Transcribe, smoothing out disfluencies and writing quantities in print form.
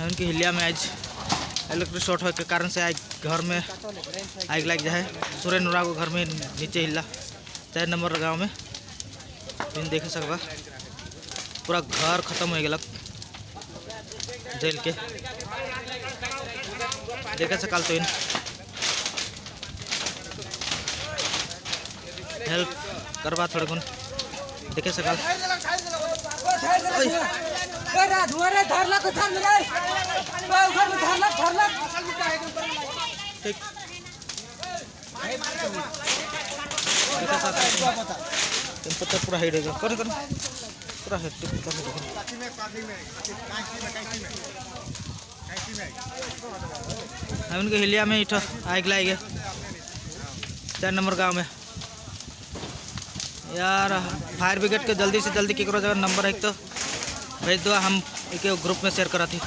उनकी हिलिया में आज इलेक्ट्रिक शॉर्ट होने के कारण से आज घर में आग लग जाए। सूर्य नूरा को घर में नीचे हिला 4 नंबर गाँव में तुम देख सकबा पूरा घर खत्म हो गलक जल के देखे सकाल तो हेल्प करवा थोड़े गुन देखे सकाल ठीक टेम्परेचर पूरा हाई रहेगा कर पूरा उनके हिलिया में इठो आग लाई गए 4 नंबर गांव में यार। फायर ब्रिगेड के जल्दी से जल्दी केकरो जगह नंबर है तो भेज दो, हम एक ग्रुप में शेयर कराती।